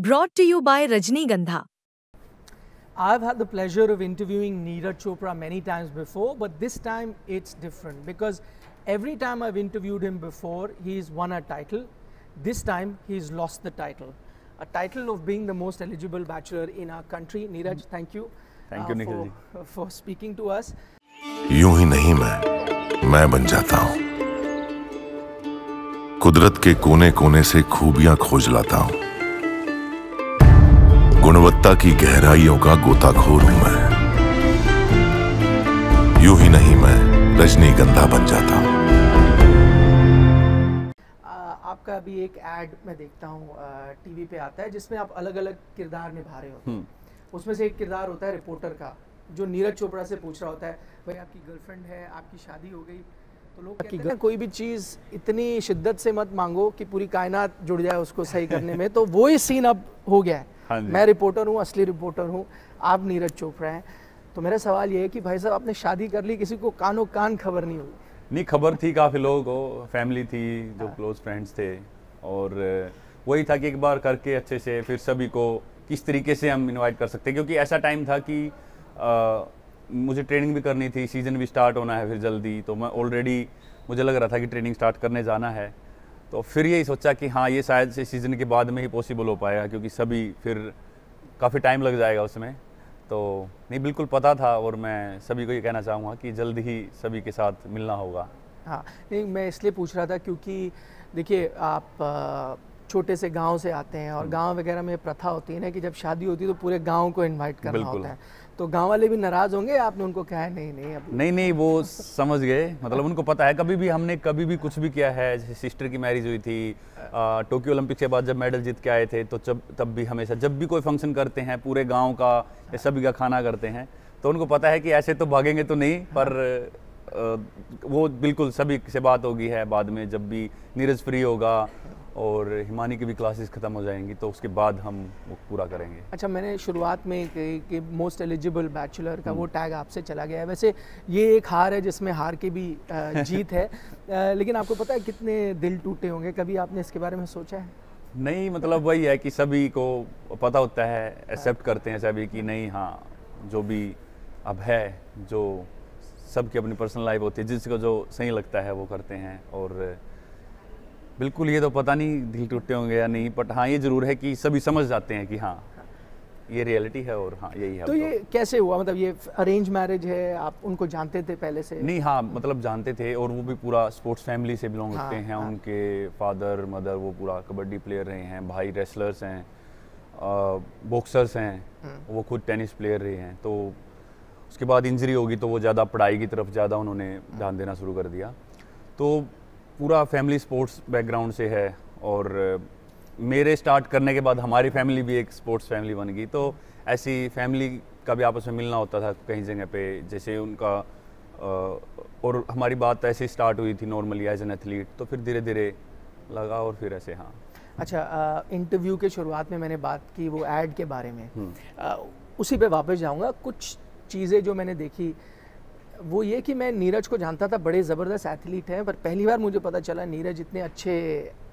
Brought to you by Rajnigandha. I've had the pleasure of interviewing Neeraj Chopra many times before, but this time it's different because every time I've interviewed him before, he's won a title. This time he's lost the title. A title of being the most eligible bachelor in our country. Neeraj, thank you. Thank you, Nikhil ji. For speaking to us. यूं ही नहीं मैं बन जाता हूं। कुदरत के कोने कोने से खूबियां खोज लाता हूं। गुणवत्ता की गहराइयों का गोताखोर हूं मैं। यूं ही नहीं मैं रजनीगंधा बन जाता हूं। आपका अभी एक एड मैं देखता हूँ टीवी पे आता है जिसमें आप अलग अलग किरदार निभा रहे होते हैं। उसमें से एक किरदार होता है रिपोर्टर का, जो नीरज चोपड़ा से पूछ रहा होता है भाई आपकी गर्लफ्रेंड है, आपकी शादी हो गई, तो लोग कहते हैं कोई भी चीज़ इतनी शिद्दत से मत मांगो कि पूरी कायनात जुड़ जाए उसको सही करने में। तो वो ही सीन अब हो गया है। हाँ, मैं रिपोर्टर हूँ, असली रिपोर्टर हूँ, आप नीरज चोपड़ा हैं। तो मेरा सवाल ये है कि भाई साहब आपने शादी कर ली, किसी को कानो कान खबर नहीं हुई? नहीं, खबर थी, काफ़ी लोगों को, फैमिली थी, जो क्लोज फ्रेंड्स थे, और वही था कि एक बार करके अच्छे से फिर सभी को किस तरीके से हम इनवाइट कर सकते हैं, क्योंकि ऐसा टाइम था कि मुझे ट्रेनिंग भी करनी थी, सीज़न भी स्टार्ट होना है फिर जल्दी, तो मैं ऑलरेडी मुझे लग रहा था कि ट्रेनिंग स्टार्ट करने जाना है। तो फिर यही सोचा कि हाँ, ये शायद से सीज़न के बाद में ही पॉसिबल हो पाएगा, क्योंकि सभी फिर काफ़ी टाइम लग जाएगा उसमें। तो नहीं, बिल्कुल पता था, और मैं सभी को ये कहना चाहूँगा कि जल्द ही सभी के साथ मिलना होगा। हाँ, नहीं, मैं इसलिए पूछ रहा था क्योंकि देखिए आप छोटे से गांव से आते हैं और गांव वगैरह में प्रथा होती है ना कि जब शादी होती है तो पूरे गांव को इनवाइट करना होता है। तो गांव वाले भी नाराज़ होंगे, आपने उनको कहा है नहीं अभी? नहीं, वो समझ गए, मतलब उनको पता है। हमने कभी भी कुछ भी किया है, जैसे सिस्टर की मैरिज हुई थी, टोक्यो ओलंपिक के बाद जब मेडल जीत के आए थे, तो तब भी हमेशा जब भी कोई फंक्शन करते हैं पूरे गाँव का या सभी का खाना करते हैं, तो उनको पता है कि ऐसे तो भागेंगे तो नहीं, पर वो बिल्कुल सभी से बात होगी है बाद में, जब भी नीरज फ्री होगा और हिमानी की भी क्लासेस ख़त्म हो जाएंगी, तो उसके बाद हम वो पूरा करेंगे। अच्छा, मैंने शुरुआत में कि मोस्ट एलिजिबल बैचलर का वो टैग आपसे चला गया है। वैसे ये एक हार है जिसमें हार की भी जीत है, लेकिन आपको पता है कितने दिल टूटे होंगे? कभी आपने इसके बारे में सोचा है? नहीं, मतलब वही है कि सभी को पता होता है, एक्सेप्ट करते हैं सभी कि नहीं, हाँ, जो भी अब है, जो सबकी अपनी पर्सनल लाइफ होती है, जिसको जो सही लगता है वो करते हैं। और बिल्कुल ये तो पता नहीं दिल टूटे होंगे या नहीं, बट हाँ, ये ज़रूर है कि सभी समझ जाते हैं कि हाँ, ये रियलिटी है और हाँ, यही है। तो ये कैसे हुआ? मतलब ये अरेंज मैरिज है, आप उनको जानते थे पहले से? नहीं, हाँ, मतलब जानते थे, और वो भी पूरा स्पोर्ट्स फैमिली से बिलोंग करते हैं। उनके फादर मदर वो पूरा कबड्डी प्लेयर रहे हैं, भाई रेसलर्स हैं, बॉक्सर्स हैं, वो खुद टेनिस प्लेयर रहे हैं। तो उसके बाद इंजरी होगी तो वो ज़्यादा पढ़ाई की तरफ ज़्यादा उन्होंने ध्यान देना शुरू कर दिया। तो पूरा फैमिली स्पोर्ट्स बैकग्राउंड से है, और मेरे स्टार्ट करने के बाद हमारी फैमिली भी एक स्पोर्ट्स फैमिली बन गई। तो ऐसी फैमिली का भी आपस में मिलना होता था कहीं जगह पे, जैसे उनका और हमारी बात ऐसे स्टार्ट हुई थी नॉर्मली एज एन एथलीट, तो फिर धीरे धीरे लगा और फिर ऐसे। हाँ, अच्छा, इंटरव्यू के शुरुआत में मैंने बात की वो ऐड के बारे में, उसी पे वापस जाऊँगा। कुछ चीज़ें जो मैंने देखी वो ये कि मैं नीरज को जानता था, बड़े ज़बरदस्त एथलीट हैं, पर पहली बार मुझे पता चला नीरज इतने अच्छे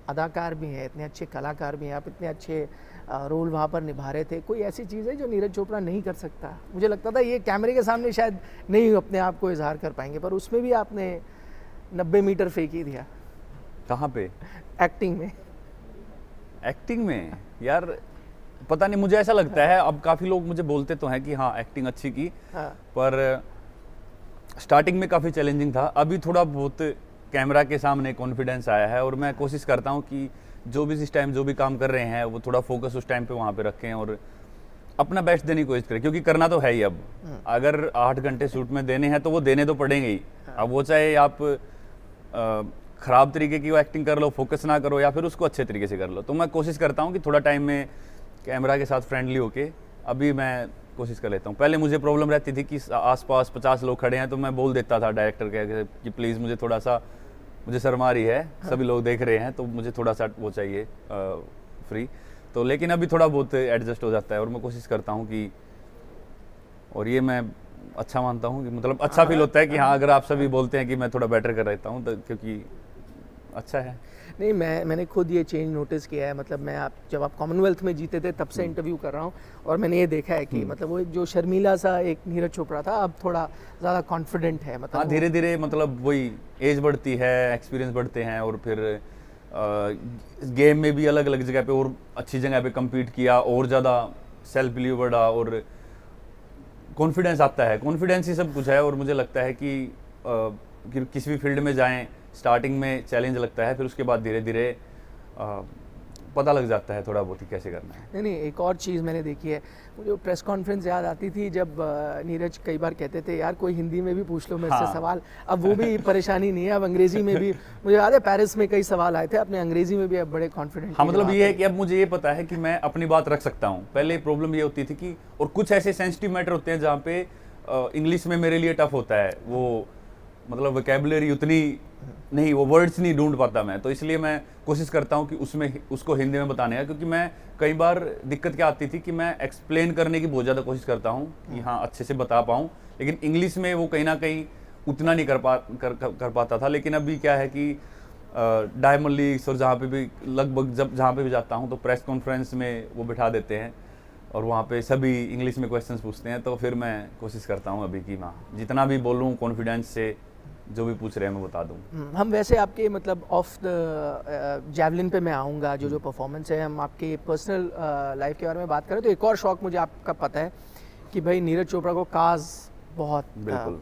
अदाकार भी हैं, इतने अच्छे कलाकार भी हैं, आप इतने अच्छे रोल वहाँ पर निभा रहे थे। कोई ऐसी चीज़ है जो नीरज चोपड़ा नहीं कर सकता? मुझे लगता था ये कैमरे के सामने शायद नहीं अपने आप को इजहार कर पाएंगे, पर उसमें भी आपने 90 मीटर फेंक ही दिया। कहाँ पे? एक्टिंग में। एक्टिंग में यार पता नहीं, मुझे ऐसा लगता है, अब काफ़ी लोग मुझे बोलते तो हैं कि हाँ एक्टिंग अच्छी की, पर स्टार्टिंग में काफ़ी चैलेंजिंग था। अभी थोड़ा बहुत कैमरा के सामने कॉन्फिडेंस आया है, और मैं कोशिश करता हूँ कि जो भी इस टाइम जो भी काम कर रहे हैं वो थोड़ा फोकस उस टाइम पे वहाँ पे रखें और अपना बेस्ट देने की कोशिश करें, क्योंकि करना तो है ही। अब अगर 8 घंटे शूट में देने हैं तो वो देने तो पड़ेंगे ही। अब वो चाहे आप ख़राब तरीके की वो एक्टिंग कर लो, फोकस ना करो, या फिर उसको अच्छे तरीके से कर लो। तो मैं कोशिश करता हूँ कि थोड़ा टाइम में कैमरा के साथ फ्रेंडली होके अभी मैं कोशिश कर लेता हूँ। पहले मुझे प्रॉब्लम रहती थी कि आसपास 50 लोग खड़े हैं, तो मैं बोल देता था डायरेक्टर के कि प्लीज़ मुझे थोड़ा सा, मुझे शर्म आ रही है, सभी लोग देख रहे हैं, तो मुझे थोड़ा सा वो चाहिए फ्री। तो लेकिन अभी थोड़ा बहुत एडजस्ट हो जाता है, और मैं कोशिश करता हूँ कि, और ये मैं अच्छा मानता हूँ कि मतलब अच्छा फील होता है कि हाँ, अगर आप सभी बोलते हैं कि मैं थोड़ा बेटर कर रहता हूँ, तो क्योंकि अच्छा है। नहीं, मैंने खुद ये चेंज नोटिस किया है। मतलब जब आप कॉमनवेल्थ में जीते थे तब से इंटरव्यू कर रहा हूँ, और मैंने ये देखा है कि मतलब वो एक जो शर्मीला सा एक नीरज चोपड़ा था, अब थोड़ा ज़्यादा कॉन्फिडेंट है। मतलब हाँ, धीरे धीरे मतलब वही एज बढ़ती है, एक्सपीरियंस बढ़ते हैं, और फिर गेम में भी अलग अलग जगह पे और अच्छी जगह पे compete किया, और ज़्यादा सेल्फ बिलीव बढ़ा, और कॉन्फिडेंस आता है। कॉन्फिडेंस ही सब कुछ है। और मुझे लगता है कि किसी भी फील्ड में जाएं, स्टार्टिंग में चैलेंज लगता है, फिर उसके बाद धीरे धीरे पता लग जाता है थोड़ा बहुत ही कैसे करना है। नहीं, एक और चीज़ मैंने देखी है, मुझे प्रेस कॉन्फ्रेंस याद आती थी जब नीरज कई बार कहते थे यार कोई हिंदी में भी पूछ लो मेरे से सवाल। अब वो भी परेशानी नहीं है, अब अंग्रेजी में भी। मुझे याद है पेरिस में कई सवाल आए थे, अपने अंग्रेजी में भी अब बड़े कॉन्फिडेंट। हाँ, मतलब ये है कि अब मुझे ये पता है कि मैं अपनी बात रख सकता हूँ। पहले प्रॉब्लम ये होती थी कि, और कुछ ऐसे सेंसिटिव मैटर होते हैं जहाँ पे इंग्लिश में मेरे लिए टफ होता है, वो मतलब वोकैबुलरी उतनी नहीं, वो वर्ड्स नहीं ढूंढ पाता मैं, तो इसलिए मैं कोशिश करता हूँ कि उसको हिंदी में बताने का। क्योंकि मैं कई बार दिक्कत क्या आती थी कि मैं एक्सप्लेन करने की बहुत ज़्यादा कोशिश करता हूँ कि हाँ अच्छे से बता पाऊँ, लेकिन इंग्लिश में वो कहीं ना कहीं उतना नहीं कर पाता था। लेकिन अभी क्या है कि डायमंड लीग्स और जहाँ पे भी लगभग जहाँ पे भी जाता हूँ तो प्रेस कॉन्फ्रेंस में वो बिठा देते हैं, और वहाँ पे सभी इंग्लिश में क्वेश्चंस पूछते हैं। तो फिर मैं कोशिश करता हूँ अभी कि मैं जितना भी बोलूँ कॉन्फिडेंस से, जो भी पूछ रहे हैं मैं बता दूँ। हम वैसे आपके मतलब ऑफ द जैवलिन पे मैं आऊँगा, जो परफॉर्मेंस है, हम आपके पर्सनल लाइफ के बारे में बात करें तो एक और शौक मुझे आपका पता है कि भाई नीरज चोपड़ा को कार्स बहुत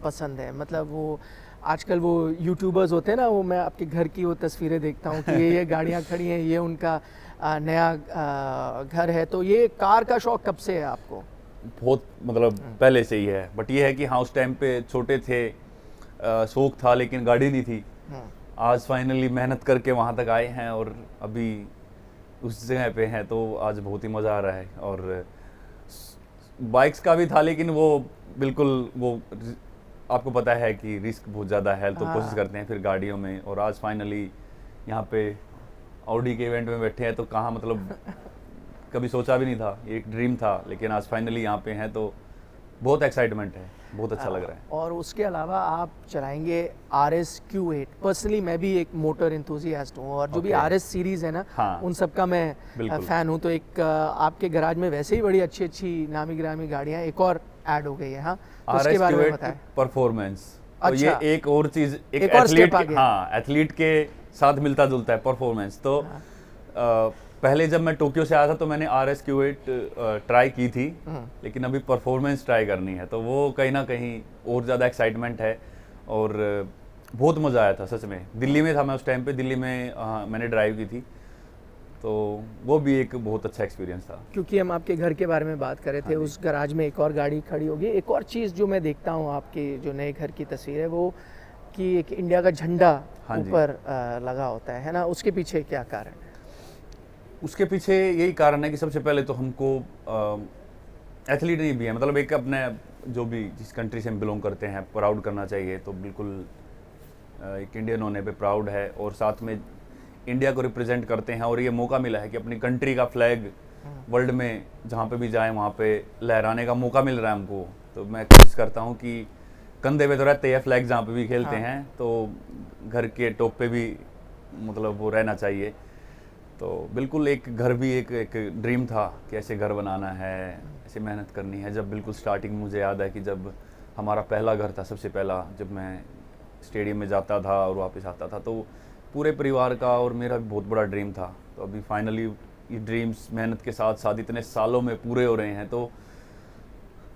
पसंद है। मतलब वो आजकल वो यूट्यूबर्स होते हैं ना, वो मैं आपके घर की वो तस्वीरें देखता हूँ कि ये गाड़ियाँ खड़ी हैं, ये उनका नया घर है। तो ये कार का शौक कब से है आपको? बहुत मतलब पहले से ही है, बट ये है कि हाँ उस टाइम पे छोटे थे, शौक था लेकिन गाड़ी नहीं थी। आज फाइनली मेहनत करके वहाँ तक आए हैं और अभी उस जगह पे हैं, तो आज बहुत ही मज़ा आ रहा है। और बाइक्स का भी था, लेकिन वो बिल्कुल वो आपको पता है कि रिस्क बहुत ज़्यादा है, तो कोशिश करते हैं फिर गाड़ियों में। और आज फाइनली यहाँ पे ऑडी के इवेंट में बैठे हैं, तो कहाँ मतलब कभी सोचा भी नहीं था, ये एक ड्रीम था, लेकिन आज फाइनली यहाँ पे हैं, तो बहुत एक्साइटमेंट है, बहुत अच्छा लग रहा है। और उसके अलावा आप चलाएंगे RS Q8। पर्सनली मैं भी एक मोटर एंथुसियास्ट हूँ, और जो भी RS सीरीज़ है ना, उन सब का मैं फ़ैन हूँ। तो एक आपके गैराज में वैसे ही बड़ी अच्छी अच्छी नामी गिरामी गाड़ियाँ एक और ऐड हो गई है। हाँ, तो उसके बारे में बताएं। परफॉर्मेंस, तो अच्छा, ये एक और चीज़, एक एथलीट, हाँ एथलीट के साथ मिलता जुलता है परफॉर्मेंस। तो पहले जब मैं टोक्यो से आया था तो मैंने RS Q8 ट्राई की थी, लेकिन अभी परफॉर्मेंस ट्राई करनी है, तो वो कहीं ना कहीं और ज़्यादा एक्साइटमेंट है। और बहुत मज़ा आया था सच में। दिल्ली में था मैं उस टाइम पे, दिल्ली में मैंने ड्राइव की थी, तो वो भी एक बहुत अच्छा एक्सपीरियंस था। क्योंकि हम आपके घर के बारे में बात कर रहे थे, उस गराज में एक और गाड़ी खड़ी होगी। एक और चीज़ जो मैं देखता हूँ आपके जो नए घर की तस्वीर है, वो कि एक इंडिया का झंडा ऊपर लगा होता है ना, उसके पीछे क्या कारण है? उसके पीछे यही कारण है कि सबसे पहले तो हमको एथलीट नहीं भी है, मतलब एक अपने जो भी जिस कंट्री से हम बिलोंग करते हैं प्राउड करना चाहिए। तो बिल्कुल एक इंडियन होने पे प्राउड है, और साथ में इंडिया को रिप्रेजेंट करते हैं। और ये मौका मिला है कि अपनी कंट्री का फ्लैग वर्ल्ड में जहाँ पे भी जाएं वहाँ पे लहराने का मौका मिल रहा है हमको। तो मैं कोशिश करता हूँ कि कंधे पे तो रहते हैं फ्लैग जहाँ पे भी खेलते हैं, तो घर के टॉप पे भी मतलब वो रहना चाहिए। तो बिल्कुल एक घर भी एक ड्रीम था कि ऐसे घर बनाना है, ऐसे मेहनत करनी है। जब बिल्कुल स्टार्टिंग मुझे याद है कि जब हमारा पहला घर था, सबसे पहला, जब मैं स्टेडियम में जाता था और वापस आता था, तो पूरे परिवार का और मेरा भी बहुत बड़ा ड्रीम था। तो अभी फाइनली ये ड्रीम्स मेहनत के साथ साथ इतने सालों में पूरे हो रहे हैं, तो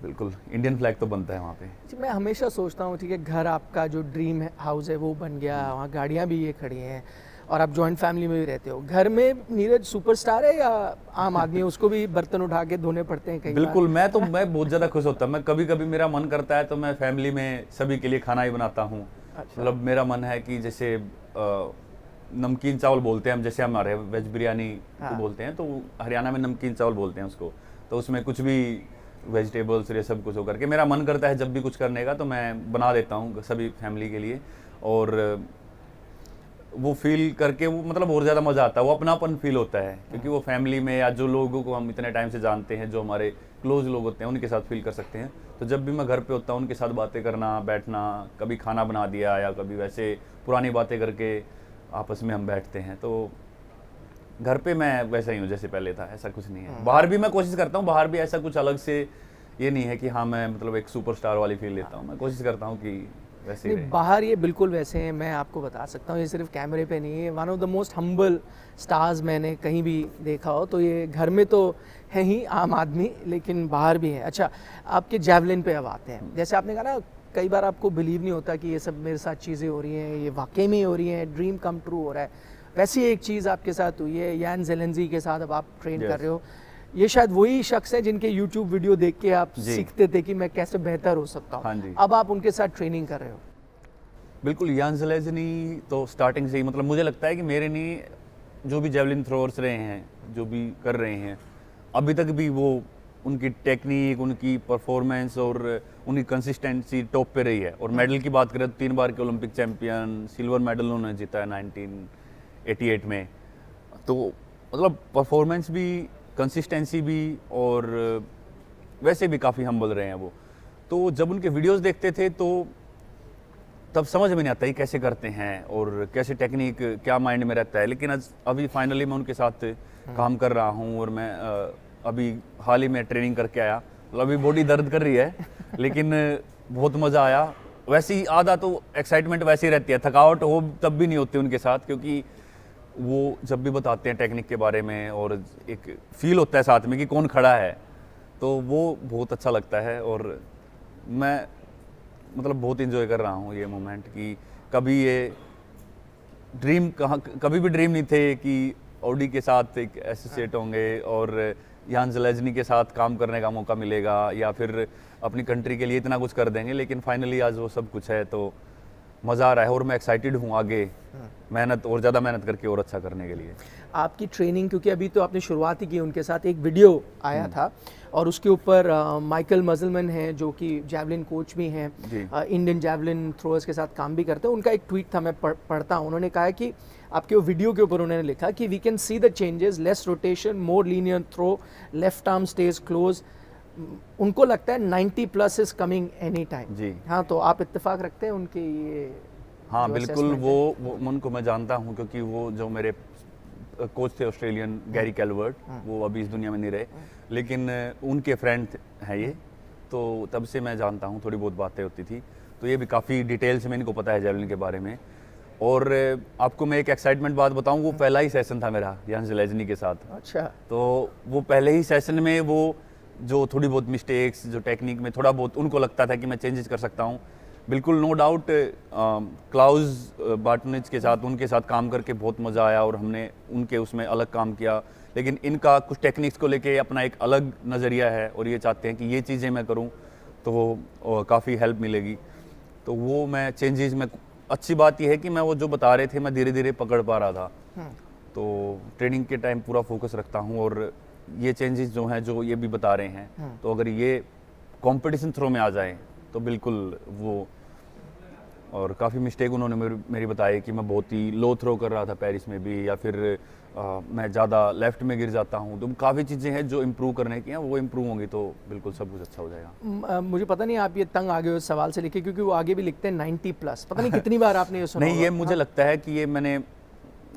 बिल्कुल इंडियन फ्लैग तो बनता है वहाँ पे। मैं हमेशा सोचता हूँ, ठीक है, घर आपका जो ड्रीम हाउस है वो बन गया, वहाँ गाड़ियाँ भी ये खड़ी हैं, और आप जॉइंट फैमिली में भी रहते हो। घर में नीरज सुपरस्टार है या आम आदमी है? उसको भी बर्तन उठा के धोने पड़ते हैं कई बिल्कुल बार? मैं बहुत ज़्यादा खुश होता हूँ। मैं कभी कभी मेरा मन करता है तो मैं फैमिली में सभी के लिए खाना ही बनाता हूँ। मतलब मेरा मन है कि जैसे नमकीन चावल बोलते हैं हम, जैसे हमारे वेज बिरयानी को बोलते हैं, तो हरियाणा में नमकीन चावल बोलते हैं उसको। तो उसमें कुछ भी वेजिटेबल्स ये सब कुछ होकर के मेरा मन करता है जब भी कुछ करने का, तो मैं बना देता हूँ सभी फैमिली के लिए। और वो फील करके वो मतलब और ज़्यादा मज़ा आता है, वो अपनापन फील होता है, क्योंकि वो फैमिली में या जो लोगों को हम इतने टाइम से जानते हैं, जो हमारे क्लोज लोग होते हैं, उनके साथ फील कर सकते हैं। तो जब भी मैं घर पे होता हूँ, उनके साथ बातें करना, बैठना, कभी खाना बना दिया या कभी वैसे पुरानी बातें करके आपस में हम बैठते हैं। तो घर पे मैं वैसा ही हूँ जैसे पहले था, ऐसा कुछ नहीं है। बाहर भी मैं कोशिश करता हूँ, बाहर भी ऐसा कुछ अलग से ये नहीं है कि हाँ मैं मतलब एक सुपरस्टार वाली फील लेता हूँ। मैं कोशिश करता हूँ कि वैसे ही नहीं, बाहर ये बिल्कुल वैसे हैं। मैं आपको बता सकता हूँ, ये सिर्फ कैमरे पे नहीं है, one of the most humble stars मैंने कहीं भी देखा हो। तो ये घर में तो है ही आम आदमी, लेकिन बाहर भी है। अच्छा, आपके जैवलिन पे अब आते हैं। जैसे आपने कहा ना, कई बार आपको बिलीव नहीं होता कि ये सब मेरे साथ चीज़ें हो रही हैं, ये वाकई में हो रही हैं, ड्रीम कम ट्रू हो रहा है। वैसी एक चीज़ आपके साथ हुई है, यान ज़ेलेंस्की के साथ अब आप ट्रेन कर रहे हो। ये शायद वही शख्स है जिनके YouTube वीडियो देख के आप सीखते थे कि मैं कैसे बेहतर हो सकता हूँ। हाँ, अब आप उनके साथ ट्रेनिंग कर रहे हो। बिल्कुल, यान ज़ेलेंस्की तो स्टार्टिंग से ही मतलब मुझे लगता है कि मेरे लिए जो भी जेवलिन थ्रोअर्स रहे हैं, जो भी कर रहे हैं अभी तक भी, वो उनकी टेक्निक, उनकी परफॉर्मेंस और उनकी कंसिस्टेंसी टॉप पे रही है। और मेडल की बात करें तो 3 बार के ओलंपिक चैंपियन, सिल्वर मेडल उन्होंने जीता है 1988 में। तो मतलब परफॉर्मेंस भी, कंसिस्टेंसी भी, और वैसे भी काफ़ी हम्बल रहे हैं वो। तो जब उनके वीडियोस देखते थे तो तब समझ में नहीं आता ये कैसे करते हैं और कैसे टेक्निक क्या माइंड में रहता है। लेकिन अभी फाइनली मैं उनके साथ काम कर रहा हूँ और मैं अभी हाल ही में ट्रेनिंग करके आया। मतलब अभी बॉडी दर्द कर रही है लेकिन बहुत मज़ा आया। वैसे ही आधा तो एक्साइटमेंट वैसे ही रहती है, थकावट हो तब भी नहीं होती उनके साथ, क्योंकि वो जब भी बताते हैं टेक्निक के बारे में और एक फील होता है साथ में कि कौन खड़ा है, तो वो बहुत अच्छा लगता है। और मैं मतलब बहुत इंजॉय कर रहा हूँ ये मोमेंट कि कभी ये ड्रीम कभी भी ड्रीम नहीं थे कि ऑडी के साथ एक एसोसिएट होंगे और यान ज़ेलेंस्की के साथ काम करने का मौका मिलेगा या फिर अपनी कंट्री के लिए इतना कुछ कर देंगे। लेकिन फाइनली आज वो सब कुछ है, तो मज़ा आ रहा है और मैं एक्साइटेड हूँ आगे मेहनत और ज़्यादा मेहनत करके और अच्छा करने के लिए। आपकी ट्रेनिंग, क्योंकि अभी तो आपने शुरुआत ही की उनके साथ, एक वीडियो आया था और उसके ऊपर माइकल मजलमन हैं जो कि जैवलिन कोच भी हैं, इंडियन जैवलिन थ्रोअर्स के साथ काम भी करते हैं। उनका एक ट्वीट था, मैं पढ़ता हूँ। उन्होंने कहा कि आपके वो वीडियो के ऊपर उन्होंने लिखा कि we can see the changes, less rotation, more linear throw, left arm stage close. उनको लगता है 90+ इज कमिंग एनी टाइम। जी हाँ, तो आप इत्तेफाक रखते हैं उनके ये? हाँ बिल्कुल, वो उनको मैं जानता हूँ क्योंकि वो जो मेरे कोच थे ऑस्ट्रेलियन गैरी कैलवर्ट, वो अभी इस दुनिया में नहीं रहे, लेकिन उनके फ्रेंड हैं ये, तो तब से मैं जानता हूँ, थोड़ी बहुत बातें होती थी। तो ये भी काफ़ी डिटेल्स में इनको पता है जैवलिन के बारे में। और आपको मैं एक एक्साइटमेंट बात बताऊँ, वो पहला ही सेशन था मेरा यान ज़ेलेंस्की के साथ। अच्छा। तो वो पहले ही सेशन में वो जो थोड़ी बहुत मिस्टेक्स, जो टेक्निक में थोड़ा बहुत उनको लगता था कि मैं चेंजेस कर सकता हूँ, बिल्कुल नो डाउट क्लाउस बार्टनिच के साथ, उनके साथ काम करके बहुत मज़ा आया और हमने उनके उसमें अलग काम किया। लेकिन इनका कुछ टेक्निक्स को लेके अपना एक अलग नज़रिया है और ये चाहते हैं कि ये चीज़ें मैं करूँ तो काफ़ी हेल्प मिलेगी। तो वो मैं चेंजेस में, अच्छी बात यह है कि मैं वो जो बता रहे थे मैं धीरे धीरे पकड़ पा रहा था। तो ट्रेनिंग के टाइम पूरा फोकस रखता हूँ और ये चेंजेस जो हैं, जो ये भी बता रहे हैं, तो अगर ये कंपटीशन थ्रो में आ जाए तो बिल्कुल वो। और काफ़ी मिस्टेक उन्होंने मेरी बताई कि मैं बहुत ही लो थ्रो कर रहा था पेरिस में भी, या फिर मैं ज़्यादा लेफ्ट में गिर जाता हूँ। तो काफ़ी चीज़ें हैं जो इम्प्रूव करने की हैं, वो इम्प्रूव होंगी तो बिल्कुल सब कुछ अच्छा हो जाएगा। मुझे पता नहीं आप ये तंग आ गए उस सवाल से लेके, क्योंकि वो आगे भी लिखते हैं 90+। पता नहीं कितनी बार आपने ये सुना? नहीं, ये मुझे लगता है कि ये मैंने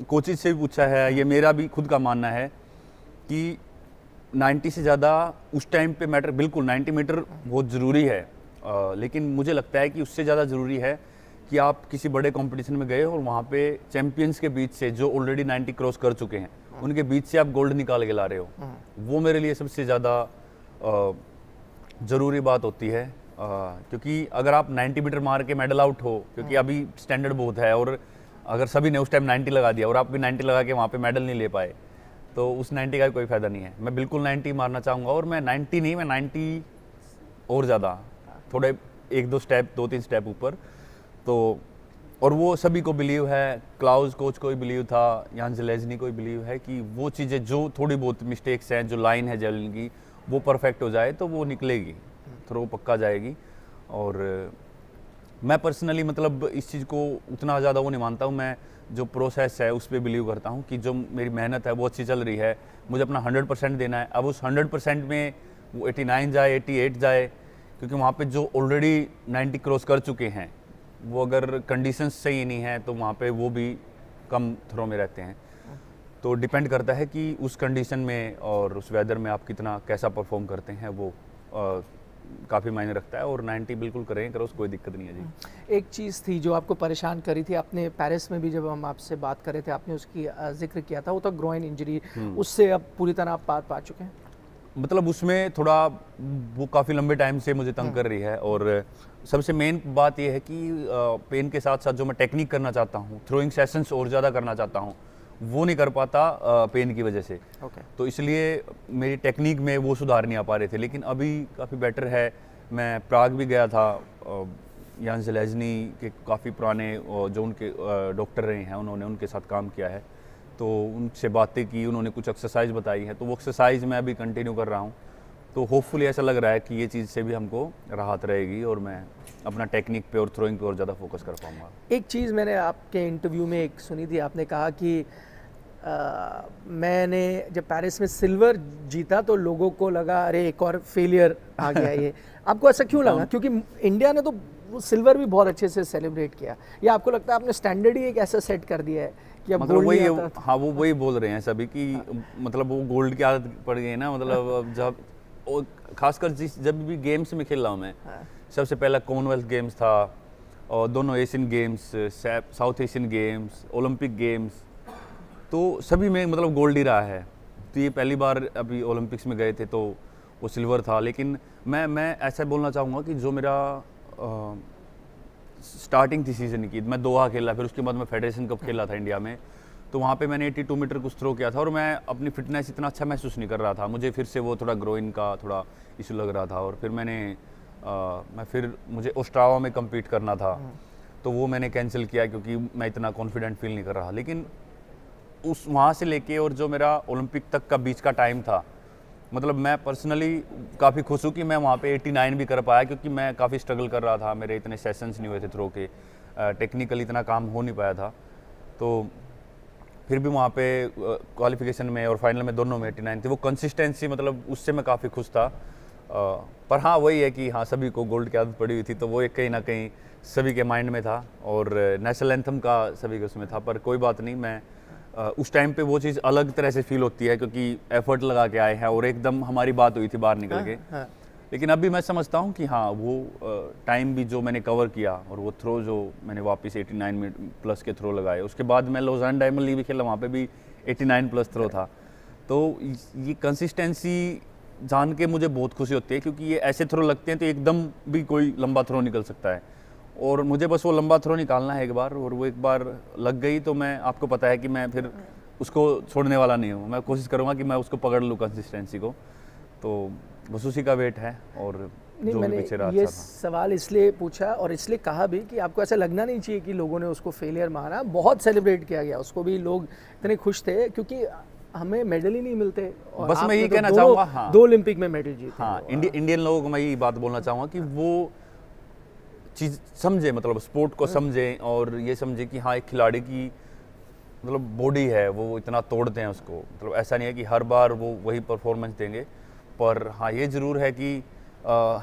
कोचेज से भी पूछा है, ये मेरा भी खुद का मानना है कि 90 से ज़्यादा उस टाइम पे मैटर, बिल्कुल 90 मीटर बहुत ज़रूरी है, लेकिन मुझे लगता है कि उससे ज़्यादा ज़रूरी है कि आप किसी बड़े कंपटीशन में गए और वहाँ पे चैंपियंस के बीच से, जो ऑलरेडी 90 क्रॉस कर चुके हैं, उनके बीच से आप गोल्ड निकाल के ला रहे हो। वो मेरे लिए सबसे ज़्यादा ज़रूरी बात होती है, क्योंकि अगर आप 90 मीटर मार के मेडल आउट हो, क्योंकि अभी स्टैंडर्ड बहुत है, और अगर सभी ने उस टाइम 90 लगा दिया और आप भी 90 लगा के वहाँ पे मेडल नहीं ले पाए, तो उस 90 का कोई फ़ायदा नहीं है। मैं बिल्कुल 90 मारना चाहूँगा, और मैं 90 नहीं, मैं 90 और ज़्यादा, थोड़े 2-3 स्टेप ऊपर। तो और वो सभी को बिलीव है, क्लाउस कोच को भी बिलीव था, यान ज़ेलेंस्की को भी बिलीव है कि वो चीज़ें जो थोड़ी बहुत मिस्टेक्स हैं, जो लाइन है जैवलिन की, वो परफेक्ट हो जाए तो वो निकलेगी, थ्रो पक्का जाएगी। और मैं पर्सनली मतलब इस चीज़ को उतना ज़्यादा वो नहीं मानता हूँ, मैं जो प्रोसेस है उस पर बिलीव करता हूँ कि जो मेरी मेहनत है वो अच्छी चल रही है, मुझे अपना 100% देना है। अब उस 100% में वो 89 जाए, 88 जाए, क्योंकि वहाँ पे जो ऑलरेडी 90 क्रॉस कर चुके हैं, वो अगर कंडीशंस सही नहीं है तो वहाँ पे वो भी कम थ्रो में रहते हैं। तो डिपेंड करता है कि उस कंडीशन में और उस वेदर में आप कितना कैसा परफॉर्म करते हैं, वो काफ़ी मायने रखता है। और 90 बिल्कुल करें, करो, कोई दिक्कत नहीं है जी। एक चीज़ थी जो आपको परेशान करी थी, आपने पेरिस में भी जब हम आपसे बात कर रहे थे आपने उसकी जिक्र किया था, वो तो ग्रोइन इंजरी, उससे अब पूरी तरह आप पार पा चुके हैं? मतलब उसमें थोड़ा वो काफ़ी लंबे टाइम से मुझे तंग कर रही है। और सबसे मेन बात ये है कि पेन के साथ साथ जो मैं टेक्निक करना चाहता हूँ, थ्रोइंग सेशंस और ज़्यादा करना चाहता हूँ, वो नहीं कर पाता पेन की वजह से। तो इसलिए मेरी टेक्निक में वो सुधार नहीं आ पा रहे थे। लेकिन अभी काफ़ी बेटर है। मैं प्राग भी गया था, यान ज़ेलेज़नी के काफ़ी पुराने जो उनके डॉक्टर रहे हैं, उन्होंने उनके साथ काम किया है, तो उनसे बातें की, उन्होंने कुछ एक्सरसाइज बताई है, तो वो एक्सरसाइज मैं अभी कंटिन्यू कर रहा हूँ। तो होपफुली ऐसा लग रहा है कि ये चीज़ से भी हमको राहत रहेगी और मैं अपना टेक्निक पे और थ्रोइंग पे और ज़्यादा फोकस कर पाऊँगा। एक चीज़ मैंने आपके इंटरव्यू में एक सुनी थी, आपने कहा कि मैंने जब पेरिस में सिल्वर जीता तो लोगों को लगा अरे एक और फेलियर आ गया ये। आपको ऐसा क्यों लगा? क्योंकि इंडिया ने तो वो सिल्वर भी बहुत अच्छे से सेलिब्रेट किया, या आपको लगता है आपने स्टैंडर्ड ही एक ऐसा सेट कर दिया है कि अब मतलब वही, हाँ वो वही बोल रहे हैं सभी कि मतलब वो गोल्ड की आदत पड़ गई है ना। मतलब जब खासकर जब भी गेम्स में खेल रहा हूँ मैं, सबसे पहला कॉमनवेल्थ गेम्स था और दोनों Asian games, south Asian games, Olympic games, तो सभी में मतलब गोल्ड ही रहा है। तो ये पहली बार अभी ओलंपिक्स में गए थे तो वो सिल्वर था। लेकिन मैं ऐसा बोलना चाहूँगा कि जो मेरा स्टार्टिंग थी सीजन की, मैं दोहा खेला, फिर उसके बाद मैं फेडरेशन कप खेला था इंडिया में, तो वहाँ पे मैंने 82 मीटर कुछ थ्रो किया था और मैं अपनी फिटनेस इतना अच्छा महसूस नहीं कर रहा था। मुझे फिर से वो थोड़ा ग्रोइन का थोड़ा इशू लग रहा था और फिर मुझे ओस्ट्रावा में कम्पीट करना था, तो वो मैंने कैंसिल किया क्योंकि मैं इतना कॉन्फिडेंट फील नहीं कर रहा। लेकिन उस वहाँ से लेके और जो मेरा ओलंपिक तक का बीच का टाइम था, मतलब मैं पर्सनली काफ़ी खुश हूँ कि मैं वहाँ पे 89 भी कर पाया, क्योंकि मैं काफ़ी स्ट्रगल कर रहा था, मेरे इतने सेशंस नहीं हुए थे थ्रो के, टेक्निकली इतना काम हो नहीं पाया था। तो फिर भी वहाँ पे क्वालिफिकेशन में और फाइनल में दोनों में 89 थी। वो कंसिस्टेंसी, मतलब उससे मैं काफ़ी खुश था। पर हाँ, वही है कि हाँ, सभी को गोल्ड की आदत पड़ी हुई थी, तो वो एक कहीं ना कहीं सभी के माइंड में था और नेशनल एंथम का सभी के उसमें था। पर कोई बात नहीं, मैं उस टाइम पे वो चीज़ अलग तरह से फील होती है क्योंकि एफर्ट लगा के आए हैं और एकदम हमारी बात हुई थी बाहर निकल के। लेकिन अभी मैं समझता हूँ कि हाँ, वो टाइम भी जो मैंने कवर किया और वो थ्रो जो मैंने वापस 89 मिनट प्लस के थ्रो लगाए, उसके बाद मैं लॉज़ान डायमंड लीग भी खेला, वहाँ पे भी 89 प्लस थ्रो था। तो ये कंसिस्टेंसी जान के मुझे बहुत खुशी होती है, क्योंकि ये ऐसे थ्रो लगते हैं तो एकदम भी कोई लंबा थ्रो निकल सकता है और मुझे बस वो लंबा थ्रो निकालना है एक बार, और वो एक बार लग गई तो मैं, आपको पता है कि मैं फिर उसको छोड़ने वाला नहीं हूँ। मैं कोशिश करूँगा कि मैं उसको पकड़ लूँ कंसिस्टेंसी को, तो बस उसी का वेट है। और जो मैंने पीछे रहा ये अच्छा सवाल इसलिए पूछा और इसलिए कहा भी कि आपको ऐसा लगना नहीं चाहिए कि लोगों ने उसको फेलियर माना, बहुत सेलिब्रेट किया गया उसको भी, लोग इतने खुश थे क्योंकि हमें मेडल ही नहीं मिलते। और बस मैं यही तो कहना चाहूँगा, हाँ, 2 ओलंपिक में मेडल जीते। हाँ, इंडियन लोगों को मैं यही बात बोलना चाहूँगा कि वो चीज़ समझे, मतलब स्पोर्ट को समझें और ये समझे कि हाँ, एक खिलाड़ी की मतलब बॉडी है, वो इतना तोड़ते हैं उसको। मतलब ऐसा नहीं है कि हर बार वो वही परफॉर्मेंस देंगे, पर हाँ, ये ज़रूर है कि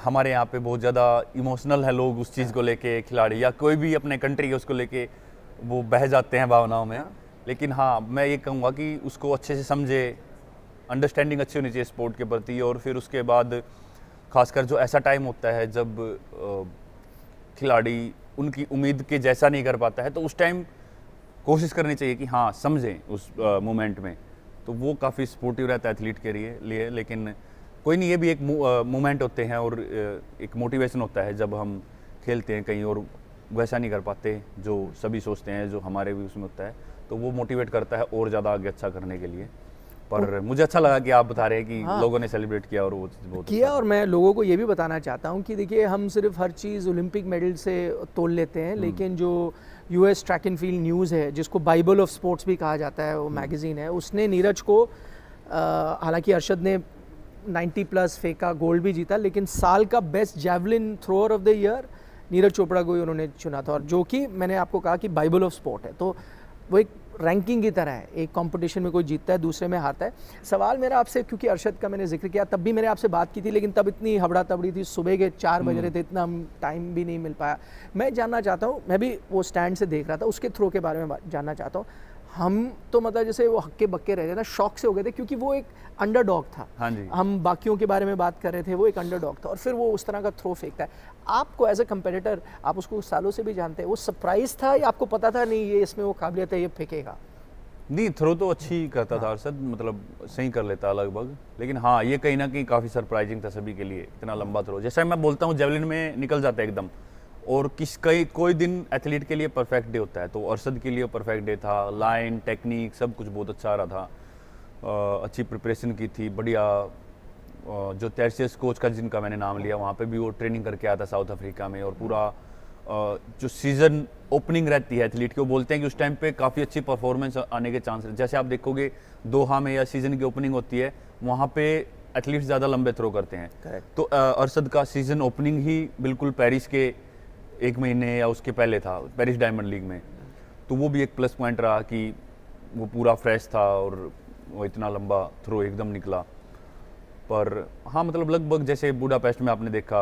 हमारे यहाँ पे बहुत ज़्यादा इमोशनल है लोग उस चीज़ को लेके, खिलाड़ी या कोई भी अपने कंट्री के उसको लेके वो बह जाते हैं भावनाओं में। लेकिन हाँ, मैं ये कहूँगा कि उसको अच्छे से समझे, अंडरस्टैंडिंग अच्छी होनी चाहिए स्पोर्ट के प्रति। और फिर उसके बाद खासकर जो ऐसा टाइम होता है जब खिलाड़ी उनकी उम्मीद के जैसा नहीं कर पाता है, तो उस टाइम कोशिश करनी चाहिए कि हाँ, समझें उस मोमेंट में, तो वो काफ़ी सपोर्टिव रहता है एथलीट के लिए। लेकिन कोई नहीं, ये भी एक मोमेंट होते हैं और एक मोटिवेशन होता है जब हम खेलते हैं कहीं और वैसा नहीं कर पाते जो सभी सोचते हैं, जो हमारे भी उसमें होता है, तो वो मोटिवेट करता है और ज़्यादा आगे अच्छा करने के लिए। पर मुझे अच्छा लगा कि आप बता रहे हैं कि हाँ, लोगों ने सेलिब्रेट किया और वो चीज़ बहुत किया। और मैं लोगों को ये भी बताना चाहता हूँ कि देखिए, हम सिर्फ हर चीज़ ओलंपिक मेडल से तोल लेते हैं, लेकिन जो US track and field news है, जिसको बाइबल ऑफ स्पोर्ट्स भी कहा जाता है, वो मैगजीन है, उसने नीरज को, हालांकि अरशद ने 90 प्लस फेंका, गोल्ड भी जीता, लेकिन साल का best javelin thrower of the year Neeraj Chopra को ही उन्होंने चुना था, और जो कि मैंने आपको कहा कि बाइबल ऑफ स्पोर्ट है। तो वो एक रैंकिंग की तरह है, एक कंपटीशन में कोई जीतता है, दूसरे में हारता है। सवाल मेरा आपसे, क्योंकि अरशद का मैंने जिक्र किया, तब भी मैंने आपसे बात की थी, लेकिन तब इतनी हबड़ा तबड़ी थी, सुबह के 4 बज रहे थे, इतना टाइम भी नहीं मिल पाया। मैं जानना चाहता हूँ, मैं भी वो स्टैंड से देख रहा था, उसके थ्रो के बारे में जानना चाहता हूँ। हम तो मतलब जैसे वो हक्के बक्के रह गए ना, शौक से हो गए थे, क्योंकि वो एक अंडरडॉग था। हाँ जी। हम बाकियों के बारे में बात कर रहे थे, वो एक अंडरडॉग था और फिर वो उस तरह का थ्रो फेंकता है। आपको एज अ कंपेटिटर, आप उसको सालों से भी जानते हैं, वो सरप्राइज था या आपको पता था नहीं ये इसमें वो काबिलियत है, ये फेंकेगा? नहीं, थ्रो तो अच्छी करता था अरशद, मतलब सही कर लेता लगभग, लेकिन हाँ ये कहीं ना कहीं काफ़ी सरप्राइजिंग था सभी के लिए, इतना लंबा थ्रो। जैसा मैं बोलता हूँ जेवलिन में निकल जाता है एकदम, और कोई दिन एथलीट के लिए परफेक्ट डे होता है, तो अरशद के लिए परफेक्ट डे था। लाइन, टेक्निक सब कुछ बहुत अच्छा आ रहा था, अच्छी प्रिपरेशन की थी, बढ़िया। जो टेर्सियस कोच का जिनका मैंने नाम लिया, वहाँ पे भी वो ट्रेनिंग करके आया था साउथ अफ्रीका में, और पूरा जो सीज़न ओपनिंग रहती है एथलीट की, वो बोलते हैं कि उस टाइम पे काफ़ी अच्छी परफॉर्मेंस आने के चांस हैं। जैसे आप देखोगे दोहा में या सीज़न की ओपनिंग होती है, वहाँ पे एथलीट्स ज़्यादा लंबे थ्रो करते हैं। Correct. तो अरशद का सीज़न ओपनिंग ही बिल्कुल पेरिस के 1 महीने या उसके पहले था, पेरिस डायमंड लीग में, तो वो भी एक प्लस पॉइंट रहा कि वो पूरा फ्रेश था और वो इतना लंबा थ्रो एकदम निकला। पर हाँ, मतलब लगभग जैसे बुडापेस्ट में आपने देखा,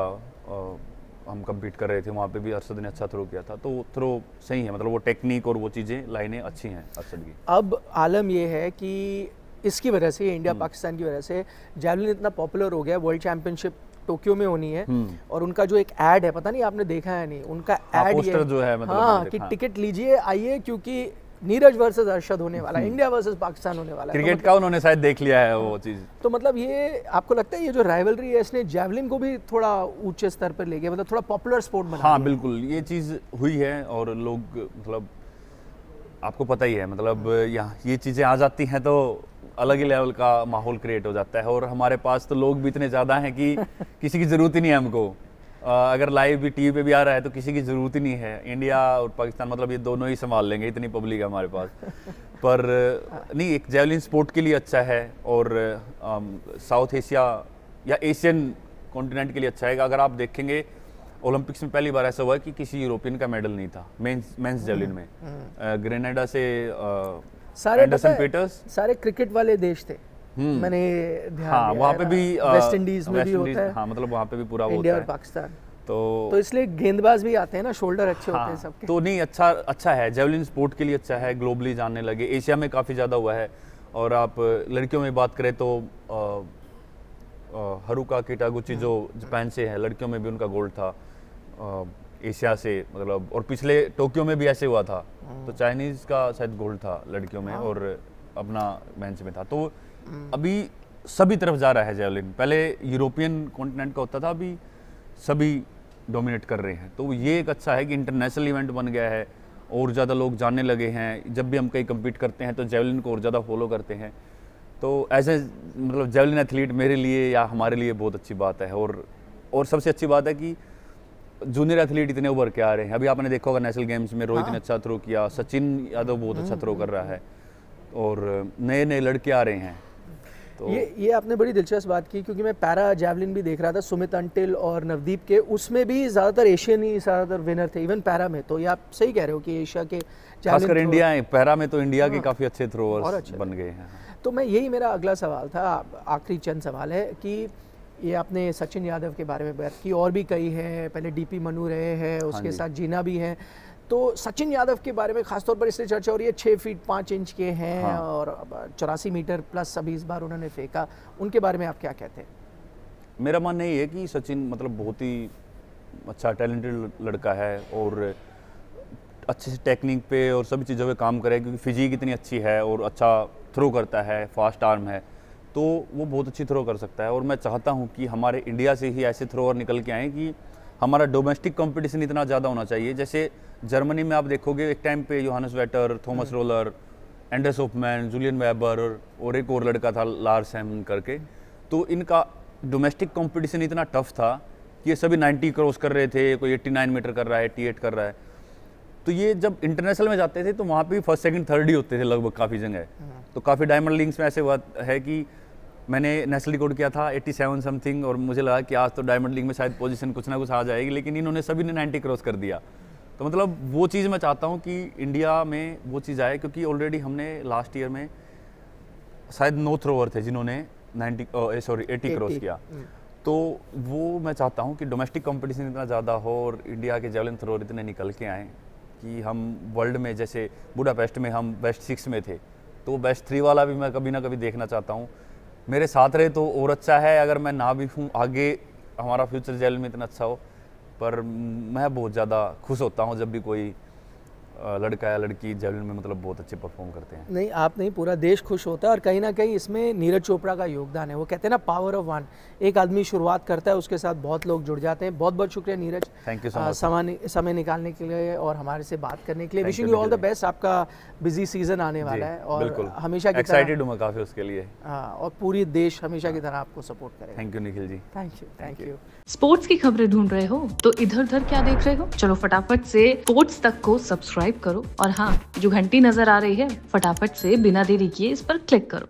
हम कम्पीट कर रहे थे, वहाँ पे भी अरशद ने अच्छा थ्रो किया था, तो थ्रो सही है, मतलब वो टेक्निक और वो चीज़ें, लाइनें अच्छी हैं अरशद की। अब आलम ये है कि इसकी वजह से, इंडिया पाकिस्तान की वजह से जेवलिन इतना पॉपुलर हो गया। वर्ल्ड चैंपियनशिप टोक्यो में होनी है, और उनका जो एक ऐड है, पता नहीं आपने देखा है नहीं, उनका ऐड पोस्टर जो है, मतलब हाँ, कि टिकट लीजिए आइए, क्योंकि नीरज वर्सेस अरशद होने वाला है, इंडिया वर्सेस पाकिस्तान होने वाला है। क्रिकेट का उन्होंने शायद देख लिया है वो चीज़। तो मतलब ये आपको लगता है ये जो राइवलरी है, इसने जेवलिन को भी थोड़ा ऊंचे स्तर पर ले गया, मतलब थोड़ा पॉपुलर स्पोर्ट बना हाँ दिया? बिल्कुल, ये चीज़ हुई है, और लोग, मतलब आपको पता ही है, मतलब यहाँ ये चीज़ें आ जाती हैं तो अलग ही लेवल का माहौल क्रिएट हो जाता है। और हमारे पास तो लोग भी इतने ज़्यादा हैं कि किसी की ज़रूरत ही नहीं है हमको। अगर लाइव भी टीवी पे भी आ रहा है तो किसी की ज़रूरत ही नहीं है। इंडिया और पाकिस्तान, मतलब ये दोनों ही संभाल लेंगे, इतनी पब्लिक है हमारे पास। पर नहीं, एक जेवलिन स्पोर्ट के लिए अच्छा है, और साउथ एशिया या एशियन कॉन्टिनेंट के लिए अच्छा है। अगर आप देखेंगे, ओलंपिक्स में पहली बार ऐसा हुआ है कि किसी यूरोपियन का मेडल नहीं था मेंस जेवलिन में। ग्रेनाडा से सारे एंडरसन पीटर्स, सारे क्रिकेट वाले देश थे, मैंने ध्यान हाँ, दिया वहाँ पे भी वेस्ट इंडीज में भी होता है, हाँ, मतलब वहाँ पे भी पूरा इंडिया होता और है। पाकिस्तान। तो इसलिए गेंदबाज भी आते हैं ना, शोल्डर अच्छे होते हैं हाँ, सबके। तो नहीं, अच्छा है, जेवलिन स्पोर्ट के लिए अच्छा है, ग्लोबली जानने लगे, एशिया में काफ़ी ज़्यादा हुआ है। और आप लड़कियों में बात करें तो हरुका किटागुची जो जापान से है, लड़कियों में भी उनका गोल्ड था एशिया से, मतलब, और पिछले टोक्यो में भी ऐसे हुआ था, तो चाइनीज़ का शायद गोल्ड था लड़कियों में, और अपना मेंस में था। तो अभी सभी तरफ जा रहा है जेवलिन। पहले यूरोपियन कॉन्टिनेंट का होता था, अभी सभी डोमिनेट कर रहे हैं। तो ये एक अच्छा है कि इंटरनेशनल इवेंट बन गया है, और ज़्यादा लोग जानने लगे हैं। जब भी हम कहीं कम्पीट करते हैं तो जेवलिन को और ज़्यादा फॉलो करते हैं। तो ऐसे, मतलब जेवलिन एथलीट मेरे लिए या हमारे लिए बहुत अच्छी बात है। और सबसे अच्छी बात है कि जूनियर एथलीट इतने उभर के आ रहे हैं। अभी आपने देखा होगा नेशनल गेम्स में रोहित ने अच्छा थ्रो किया, सचिन यादव बहुत अच्छा थ्रो कर रहा है, और नए नए लड़के आ रहे हैं। तो ये आपने बड़ी दिलचस्प बात की, क्योंकि मैं पैरा जेवलिन भी देख रहा था, सुमित अंटिल और नवदीप के, उसमें भी ज़्यादातर एशियन ही ज़्यादातर विनर थे, इवन पैरा में। तो ये आप सही कह रहे हो कि एशिया के खासकर इंडिया, पैरा में तो इंडिया के काफ़ी अच्छे थ्रोअर्स बन गए हैं। तो मैं यही, मेरा अगला सवाल था, आखिरी चंद सवाल है कि ये आपने सचिन यादव के बारे में बात की, और भी कई हैं, पहले डीपी मनु रहे हैं, उसके साथ जीना भी हैं। तो सचिन यादव के बारे में खासतौर पर इसलिए चर्चा हो रही है, 6 फीट 5 इंच के हैं, हाँ। और 84 मीटर प्लस अभी इस बार उन्होंने फेंका। उनके बारे में आप क्या कहते हैं? मेरा मानना ये है कि सचिन, मतलब, बहुत ही अच्छा टैलेंटेड लड़का है, और अच्छे से टेक्निक पे और सभी चीज़ों पे काम करे, क्योंकि फिजिक इतनी अच्छी है, और अच्छा थ्रो करता है, फास्ट आर्म है, तो वो बहुत अच्छी थ्रो कर सकता है। और मैं चाहता हूँ कि हमारे इंडिया से ही ऐसे थ्रोअर निकल के आएँ कि हमारा डोमेस्टिक कंपटीशन इतना ज़्यादा होना चाहिए। जैसे जर्मनी में आप देखोगे, एक टाइम पे Johannes Vetter, Thomas Rohler, Andreas Hofmann, Julian Weber, और एक और लड़का था लार्स हैमन करके, तो इनका डोमेस्टिक कंपटीशन इतना टफ था कि ये सभी 90 क्रॉस कर रहे थे, कोई 89 मीटर कर रहा है, 88 कर रहा है। तो ये जब इंटरनेशनल में जाते थे तो वहाँ पे फर्स्ट सेकंड थर्ड ही होते थे लगभग काफ़ी जगह। तो काफ़ी डायमंड लीग्स में ऐसे हुआ है कि मैंने नेशनल रिकॉर्ड किया था 87 समथिंग, और मुझे लगा कि आज तो डायमंड लीग में शायद पोजीशन कुछ ना कुछ आ जाएगी, लेकिन इन्होंने सभी ने 90 क्रॉस कर दिया। तो मतलब वो चीज़ मैं चाहता हूँ कि इंडिया में वो चीज़ आए, क्योंकि ऑलरेडी हमने लास्ट ईयर में शायद 9 थ्रोवर थे जिन्होंने 80 क्रॉस किया। तो वो मैं चाहता हूँ कि डोमेस्टिक कंपटीशन इतना ज़्यादा हो और इंडिया के जेवलिन थ्रोअर इतने निकल के आएँ कि हम वर्ल्ड में जैसे बुडापेस्ट में हम बेस्ट 6 में थे, तो बेस्ट 3 वाला भी मैं कभी ना कभी देखना चाहता हूँ। मेरे साथ रहे तो और अच्छा है, अगर मैं ना भी हूँ आगे हमारा फ्यूचर जेल में इतना अच्छा हो। पर मैं बहुत ज़्यादा खुश होता हूँ जब भी कोई लड़का या लड़की जेवलिन में मतलब बहुत अच्छे परफॉर्म करते हैं। नहीं, आप नहीं, पूरा देश खुश होता है और कहीं ना कहीं इसमें नीरज चोपड़ा का योगदान है। वो कहते हैं ना, पावर ऑफ वन। एक आदमी शुरुआत करता है, उसके साथ बहुत लोग जुड़ जाते हैं। बहुत बहुत शुक्रिया Neeraj, thank you so much समय निकालने के लिए और हमारे से बात करने के लिए। Wishing you all the best. आपका बिजी सीजन आने वाला है और हमेशा की एक्साइटेड हूँ मैं काफ़ी उसके लिए। और पूरी देश हमेशा की तरह आपको सपोर्ट करेगा। Thank you Nikhil ji. Thank you. Sports की खबरें ढूंढ रहे हो तो इधर उधर क्या देख रहे हो? चलो फटाफट से स्पोर्ट्स तक को सब्सक्राइब करो और हाँ, जो घंटी नजर आ रही है फटाफट से बिना देरी किए इस पर क्लिक करो।